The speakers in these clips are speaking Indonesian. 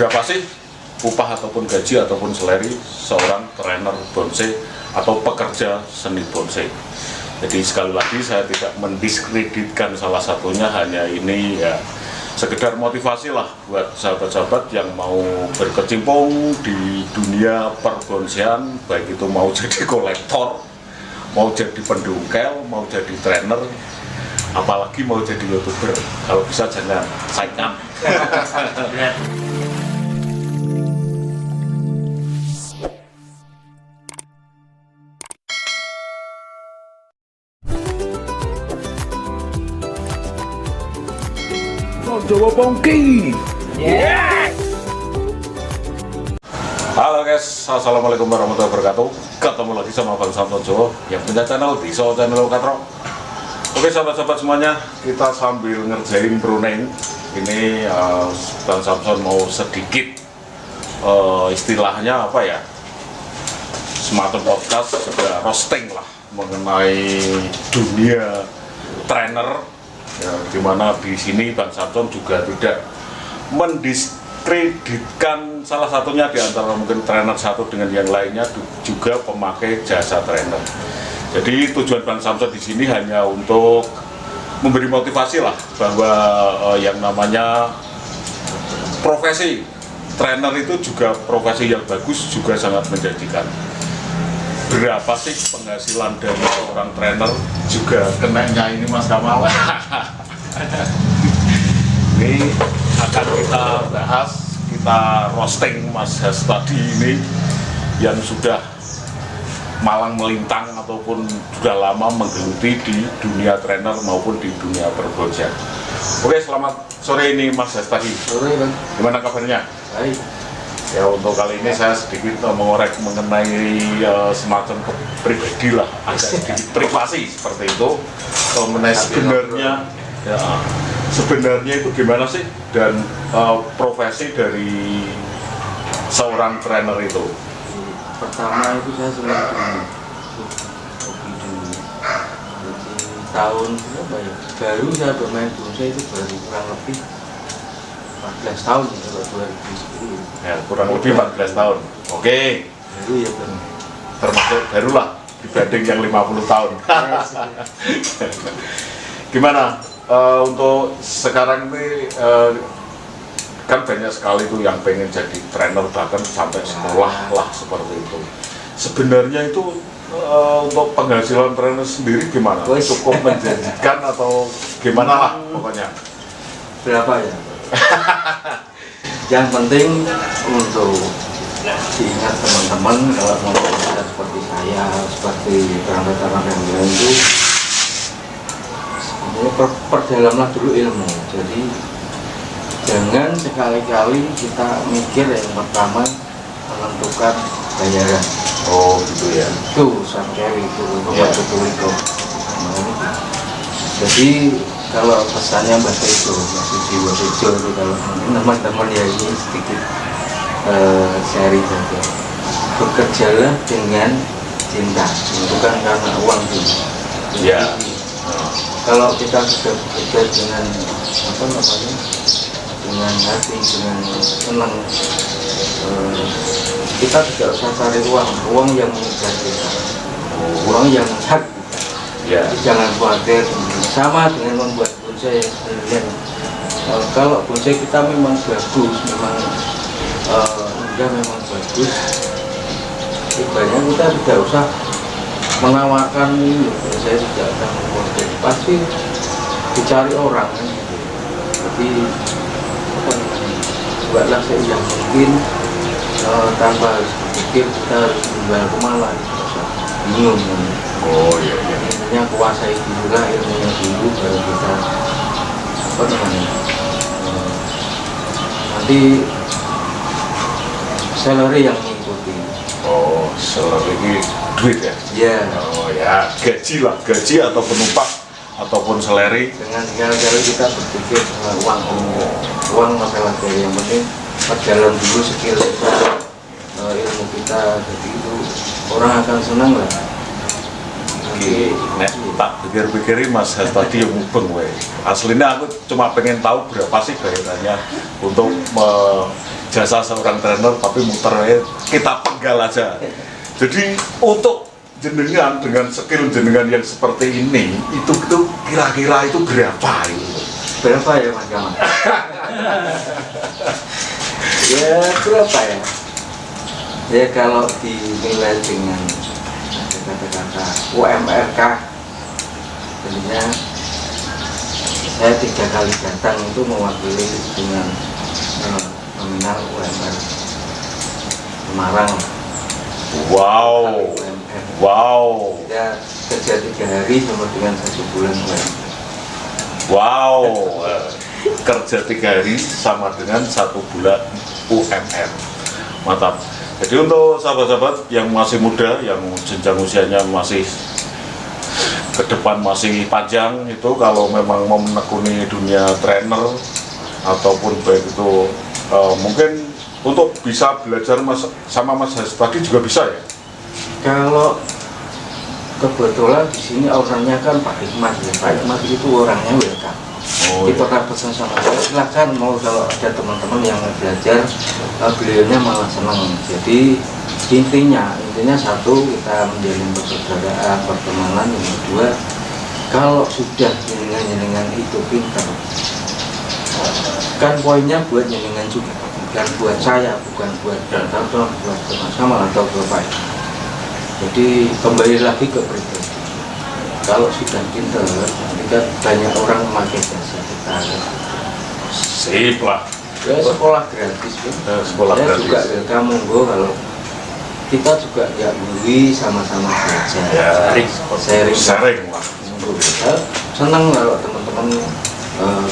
berapa sih upah ataupun gaji ataupun salary seorang trainer bonsai atau pekerja seni bonsai. Jadi sekali lagi saya tidak mendiskreditkan salah satunya, hanya ini ya sekedar motivasi lah buat sahabat-sahabat yang mau berkecimpung di dunia perbonsaian, baik itu mau jadi kolektor, mau jadi pendungkel, mau jadi trainer, apalagi mau jadi YouTuber. Kalau bisa jangan saingan. Jawa Pongki. Halo guys, assalamualaikum warahmatullahi wabarakatuh. Ketemu lagi sama Bang Samson Jawa yang punya channel di channel Katro. Oke sahabat-sahabat semuanya, kita sambil ngerjain pruning. Ini Bang Samson mau sedikit istilahnya apa ya, semacam podcast juga roasting lah mengenai dunia trainer. Ya, dimana di sini Bang Samson juga tidak mendiskreditkan salah satunya di antara mungkin trainer satu dengan yang lainnya, juga pemakai jasa trainer. Jadi tujuan Bang Samson di sini hanya untuk memberi motivasi lah bahwa yang namanya profesi trainer itu juga profesi yang bagus, juga sangat menjanjikan. Berapa sih penghasilan dari seorang trainer juga kenanya ini Mas Kamal. Ini akan kita bahas, kita roasting Mas Has tadi ini yang sudah malang melintang ataupun sudah lama menggeluti di dunia trainer maupun di dunia perbonsaian. Oke, selamat sore ini Mas Has tadi. Sore Bang. Gimana kabarnya? Baik. Ya, untuk kali ini saya sedikit mengorek mengenai semacam pribadi lah, agak sedikit privasi seperti itu, mengenai sebenarnya itu gimana sih, dan profesi dari seorang trainer itu. Pertama itu saya senang hobi dulu. Jadi tahun berapa ya? Baru saya bermain bonsai itu baru kurang lebih 14 tahun ya, kalau 2010 ya, kurang lebih 14 tahun. Oke, baru ya Bang. Termasuk barulah dibanding yang 50 tahun. Gimana untuk sekarang ini, kan banyak sekali tuh yang pengen jadi trainer, bahkan sampai sekolah lah seperti itu. Sebenarnya itu untuk penghasilan trainer sendiri gimana? Cukup menjanjikan atau gimana lah pokoknya? Berapa ya? Yang penting untuk diingat teman-teman, kalau mau belajar seperti saya, seperti orang-orang yang lain itu, sebenarnya perdalamlah dulu ilmu. Jadi jangan sekali-kali kita mikir yang pertama menentukan bayaran. Oh gitu ya. Itu sampai itu betul itu. Jadi kalau pesannya bahasa itu masih jiwa itu, kalau teman-teman ya ini sedikit sharing saja. Bekerjalah dengan cinta, bukan karena uang juga. Ya. Kalau kita sudah bekerja dengan apa namanya, dengan hati, dengan senang, kita tidak usah cari uang yang mengejar kita, uang yang hak kita. Ya. Jangan khawatir, sama dengan membuat bonsai sebenarnya. Kalau bonsai kita memang bagus, memang memang bagus, sebenarnya kita tidak usah menawarkan ini. Bonsai tidak akan membuat, pasti dicari orang kan gitu. Jadi apa namanya, buatlah yang mungkin tanpa harus berpikir kita harus menjual kemana, bingung kan. Oh iya iya. Intinya kuasai dulu lah ilmunya dulu, baru kita apa namanya, nanti salary yang mengikuti. Oh, salary ini duit ya? Iya. Oh ya, gaji lah, gaji ataupun upah ataupun salary. Dengan sekali-kali kita berpikir uang masalah dari, yang penting perjalanan dulu skill kita, ilmu kita, jadi itu orang akan senang lah. Nek tak pikir-pikirin Mas Has tadi yang mubeng we. Aslinya aku cuma pengen tahu berapa sih bayarannya untuk jasa seorang trainer, tapi muter kita penggal aja. Jadi untuk jenengan dengan skill jenengan yang seperti ini, itu kira-kira itu berapa itu? Berapa ya Mas Gamal? Ya berapa ya? Ya kalau dinilai dengan kata-kata UMRK, sebenarnya saya 3 kali datang itu mewakili dengan nominal UMR Semarang. Wow, UMR. wow, Ya kerja 3 hari sama dengan 1 bulan UMR. wow, kerja 3 hari sama dengan 1 bulan UMR. Mantap. Jadi untuk sahabat-sahabat yang masih muda, yang jenjang usianya masih ke depan masih panjang, itu kalau memang mau menekuni dunia trainer ataupun baik itu mungkin untuk bisa belajar sama Mas Hastadi juga bisa ya? Kalau kebetulan di sini orangnya kan Pak Hikmat ya. Pak Hikmat itu orangnya welcome. Oh, Kita pernah pesan sama saya, silahkan mau kalau ada teman-teman yang mau belajar, beliaunya malah senang. Jadi intinya satu, kita menjalin persaudaraan, pertemanan. Yang kedua, kalau sudah jenengan itu pintar, kan poinnya buat jenengan juga, bukan buat saya, bukan buat kantor, buat teman-teman atau Bapak. Jadi kembali lagi ke pribadi. Kalau sudah pintar, kita banyak orang memakai jasa kita. Sip lah. Ya sekolah gratis kan. Sekolah Saya gratis. juga welcome monggo kalau kita juga ya beli sama-sama belajar. Ya, sharing. lah. Saya senang kalau teman-teman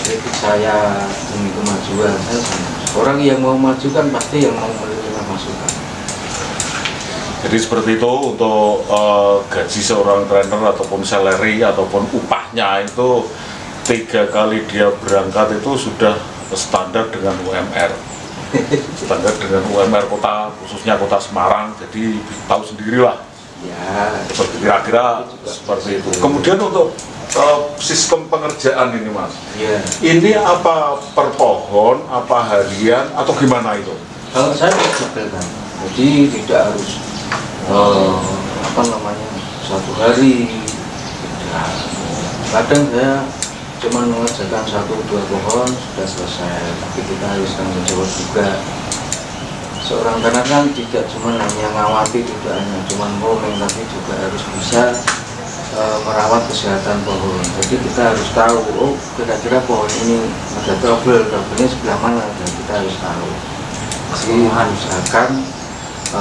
kritik saya demi kemajuan. Saya senang. Orang yang mau maju kan pasti yang mau menerima masukan. Jadi seperti itu untuk gaji seorang trainer ataupun salary ataupun upahnya itu 3 kali dia berangkat itu sudah standar dengan UMR. Standar dengan UMR kota, khususnya kota Semarang. Jadi tahu sendirilah. Ya, Seperti kira-kira seperti itu. Kemudian untuk sistem pengerjaan ini Mas, ya. ini apa per pohon, apa harian atau gimana itu? Kalau saya fleksibel kan, jadi tidak harus satu hari. Nah, kadang saya cuma mengerjakan 1-2 pohon sudah selesai, tapi kita harus tanggung jawab juga. Seorang trainer kan tidak cuma hanya ngawati, tidak hanya cuma ngomong, tapi juga harus bisa merawat kesehatan pohon. Jadi kita harus tahu, oh kira-kira pohon ini ada trouble-nya sebelah mana, dan kita harus tahu. Jadi mengusahakan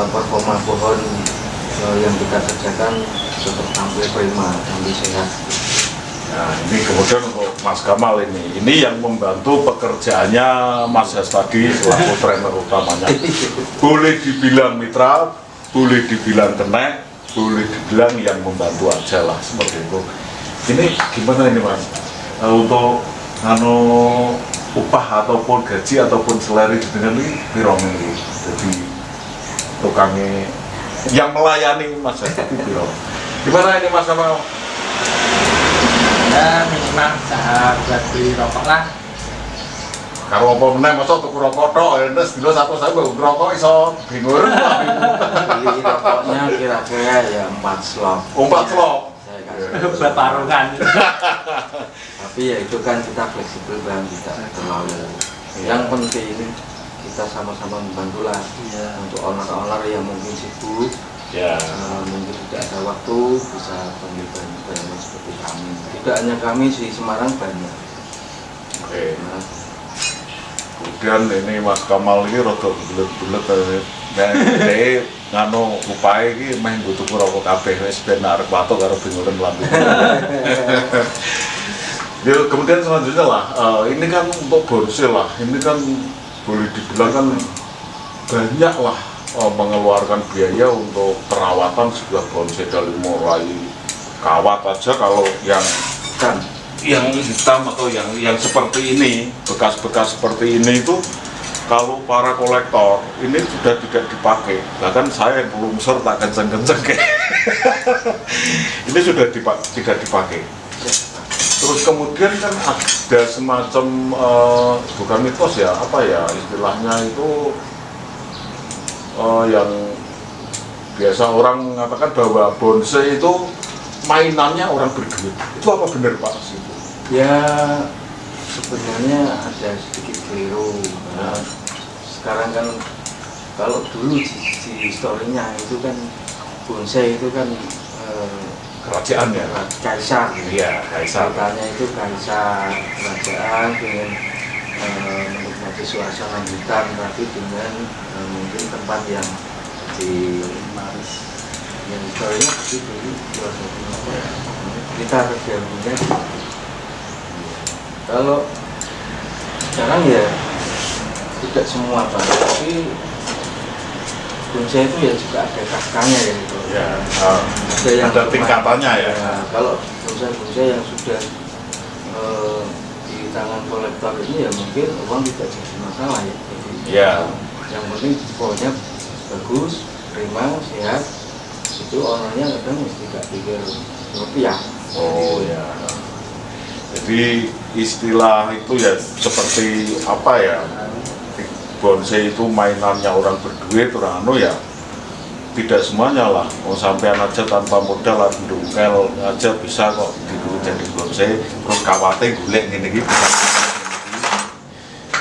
performa pohon yang kita kerjakan tetap tampil prima, tampil sehat. Nah ini kemudian untuk Mas Gamal ini yang membantu pekerjaannya Mas Hastadi selaku trainer utamanya. Boleh dibilang mitra, boleh dibilang kenek, boleh dibilang yang membantu aja lah seperti itu. Ini gimana ini Mas? Untuk upah ataupun gaji ataupun salary dengan ini pirong ini. Jadi tukangnya yang melayani Mas Hastadi pirong. Gimana ini Mas Gamal? Ya minimal usaha buat beli rokok lah. Kalau apa meneh masa tuku rokok tok, entes dino satu saya baru rokok iso bingung. Beli rokoknya kira-kira ya 4 slot. 4 slot. Saya kasih. Buat parukan. Tapi ya itu kan kita fleksibel Bang, tidak terlalu. Yang penting kita sama-sama membantu lah. Untuk owner-owner yang mungkin sibuk, Ya. mungkin tidak ada waktu, bisa panggil banyak seperti kami. Tidak hanya kami di Semarang, banyak. Oke. Kemudian ini Mas Gamal ini rada bulet-bulet nek ngano upahe iki meh nggo tuku rokok kabeh wis ben arep watuk karo binguren lambung. Ya kemudian selanjutnya lah, ini kan untuk bonsai lah, ini kan boleh dibilang kan banyak lah mengeluarkan biaya untuk perawatan sebuah bonsai dari mulai kawat aja kalau yang hitam atau yang seperti ini, bekas-bekas seperti ini itu kalau para kolektor ini sudah tidak dipakai, bahkan saya yang belum ser tak kenceng-kenceng ini sudah tidak dipakai. Terus kemudian kan ada semacam bukan mitos ya, apa ya istilahnya itu yang biasa orang mengatakan bahwa bonsai itu mainannya orang berduit. Itu apa benar Pak? Ya sebenarnya ada sedikit keliru. Nah, sekarang kan kalau dulu di historinya itu kan bonsai itu kan Kerajaan ya? kaisar. Iya, kaisar. Katanya itu kaisar kerajaan dengan menikmati suasana hutan, tapi dengan mungkin tempat yang di yang historinya begitu. Kita harus jauhnya. Kalau sekarang ya tidak semua Pak, tapi bonsai itu ya juga ada kaskanya ya gitu. Ya, Ada tingkatannya ya. Kalau bonsai yang sudah di tangan kolektor ini ya mungkin uang tidak jadi masalah ya. Jadi, Ya. yang penting pohonnya bagus, prima, sehat. Itu orangnya kadang mesti gak pikir rupiah. Oh ya. Jadi istilah itu ya seperti apa ya? Bonsai itu mainannya orang berduit, orang anu ya. Tidak semuanya lah. Mau sampean aja tanpa modal, dungkel aja bisa kok jadi bonsai. Terus kawate golek ngene iki.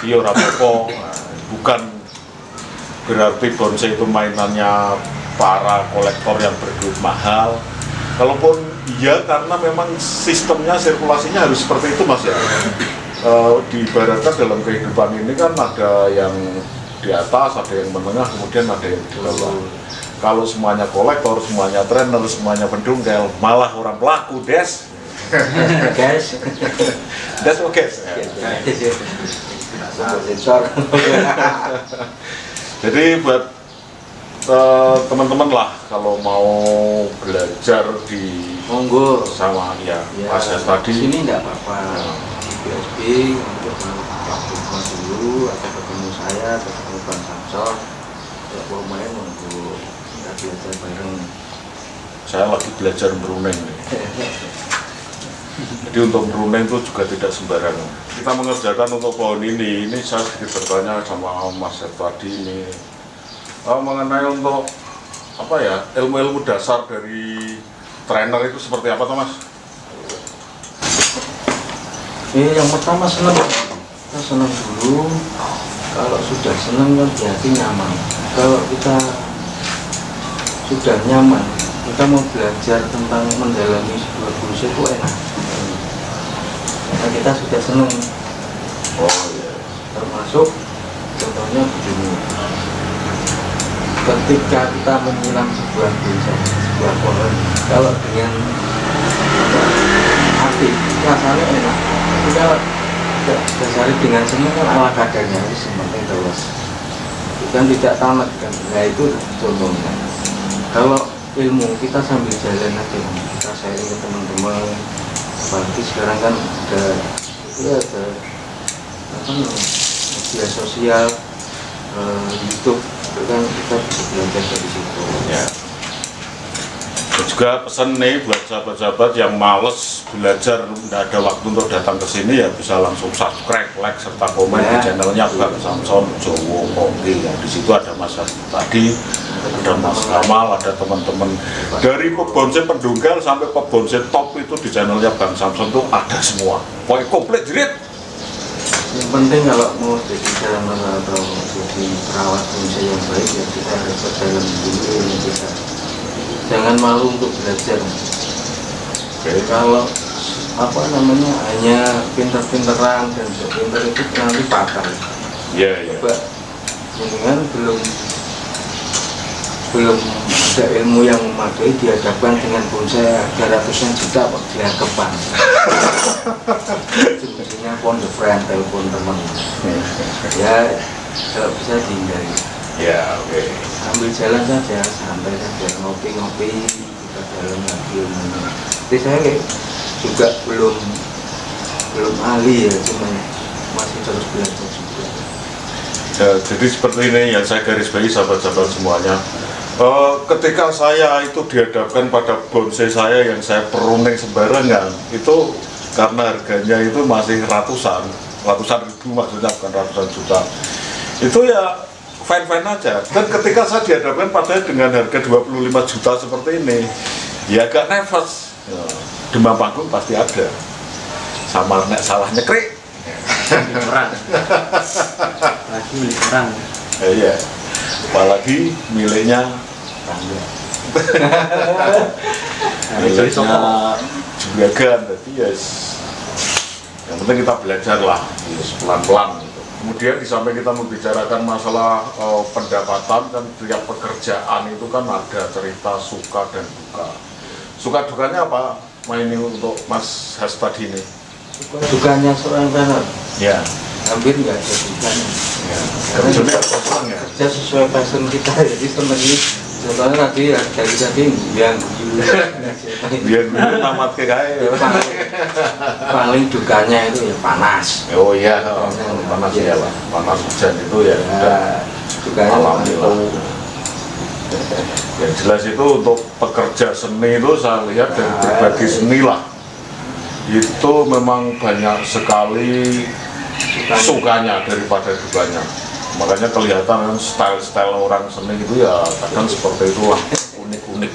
Iya ora apa-apa. Bukan berarti bonsai itu mainannya para kolektor yang berduit mahal. Kalaupun iya, karena memang sistemnya sirkulasinya harus seperti itu Mas ya. Diibaratkan dalam kehidupan ini kan ada yang di atas, ada yang menengah, kemudian ada yang di bawah. Kalau semuanya kolektor, semuanya trainer, semuanya pendungkel, malah orang pelaku des. Guys, Des oke. Jadi buat teman-teman lah kalau mau belajar di monggo sama ya, ya, Mas tadi sini enggak apa-apa. BSB untuk ketemu dulu atau ketemu saya atau ketemu Bang Samson, ya mau main untuk kita belajar bareng. saya lagi belajar meruneng nih. Jadi untuk meruneng itu juga tidak sembarangan. Kita mengerjakan untuk pohon ini saya sedikit bertanya sama Mas tadi ini mengenai untuk apa ya, ilmu-ilmu dasar dari trainer itu seperti apa tuh Mas? Yang pertama senang, kita senang dulu. Kalau sudah senang kan berarti nyaman. Kalau kita sudah nyaman, kita mau belajar tentang mendalami sebuah bonsai itu enak. Karena kita sudah senang. Oh iya. Termasuk contohnya begini. Ketika kita menyiram sebuah bonsai, sebuah pohon, kalau dengan hati rasanya enak. Tapi kalau dasari dengan senang kan ala kadarnya itu seperti terus. Bukan tidak tamat kan. Nah itu contohnya. Kalau ilmu kita sambil jalan aja, kita sharing ke teman-teman. Apalagi sekarang kan ada apa namanya, media sosial, YouTube, itu kan kita bisa belajar dari situ. Ya. Dan juga pesan nih buat sahabat-sahabat yang males belajar, tidak ada waktu untuk datang ke sini ya bisa langsung subscribe, like serta komen di channelnya Bang Samson Jowo Kopi. Ya, di situ ada Mas tadi, ada Mas Kamal, ada teman-teman dari pebonsai pendunggal sampai pebonsai top itu di channelnya Bang Samson tuh ada semua. Pokoknya komplit jerit. Yang penting kalau mau jadi trainer atau jadi perawat bonsai yang baik ya kita harus berdalam dulu ilmu kita. Jangan malu untuk belajar. Kalau apa namanya hanya pinter-pinteran dan pinter itu nanti fatal. Iya, iya. Coba dengan belum ada ilmu yang memadai dihadapkan dengan bonsai harga ratusan juta kok gelagapan. Sebenarnya phone the friend, telepon teman. Ya kalau bisa dihindari. Ya, oke. Ambil jalan saja, santai saja, ngopi-ngopi, kita dalam lagi ilmunya. Jadi saya juga belum ahli ya, cuma masih terus belajar juga. Ya, jadi seperti ini yang saya garis bawahi sahabat-sahabat semuanya. Ketika saya itu dihadapkan pada bonsai saya yang saya peruneng sembarangan, itu karena harganya itu masih ratusan ribu maksudnya, bukan ratusan juta. Itu ya fine-fine aja. Dan ketika saya dihadapkan padanya dengan harga 25 juta seperti ini, ya agak nervous. Ya, demam panggung pasti ada. Sama nek salah nyekrik. Milik orang. Lagi milik orang. Iya. Apalagi miliknya tangga. Miliknya juragan. Jadi yes. Yang penting kita belajar lah, yes, pelan-pelan. Gitu. Kemudian di samping kita membicarakan masalah pendapatan dan tiap pekerjaan itu kan ada cerita suka dan duka. Suka dukanya apa? Ini untuk Mas Hastadi ini. Dukanya seorang trainer Ya. hampir nggak ada dukanya. Ya. Karena Kerjanya kita kosong ya. kerja sesuai passion kita, jadi sebenarnya contohnya tadi dari tadi yang Biar dulu tamat ke kaya. paling dukanya itu ya panas. Oh iya, panas ya lah. Panas hujan itu ya. Ya, dukanya Alhamdulillah. Yang jelas itu untuk pekerja seni itu saya lihat dari berbagai seni lah, itu memang banyak sekali sukanya daripada dukanya. Makanya kelihatan kan style-style orang seni itu ya kadang seperti itulah, unik-unik.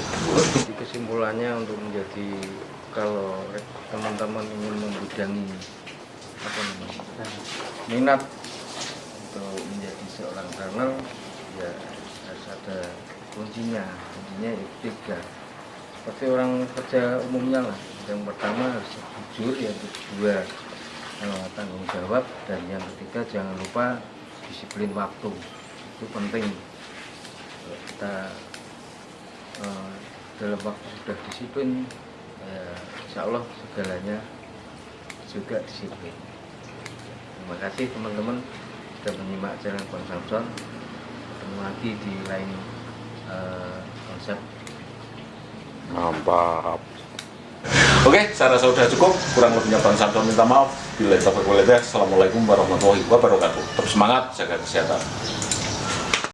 Jadi kesimpulannya untuk menjadi, kalau teman-teman ingin membidangi apa namanya, minat untuk menjadi seorang trainer, ya harus ada kuncinya itu 3. Seperti orang kerja umumnya lah. Yang pertama harus jujur, yang kedua tanggung jawab, dan yang ketiga jangan lupa disiplin waktu. Itu penting. Kalau kita dalam waktu sudah disiplin, ya, insya Allah segalanya juga disiplin. Terima kasih teman-teman sudah menyimak channel Bang Samson. Ketemu lagi di lain konsep. Mantap. Oke, saya rasa sudah cukup. Kurang lebihnya Bang Samson minta maaf. Bila kita berkualitas, Assalamualaikum warahmatullahi wabarakatuh. Tetap semangat, jaga kesehatan.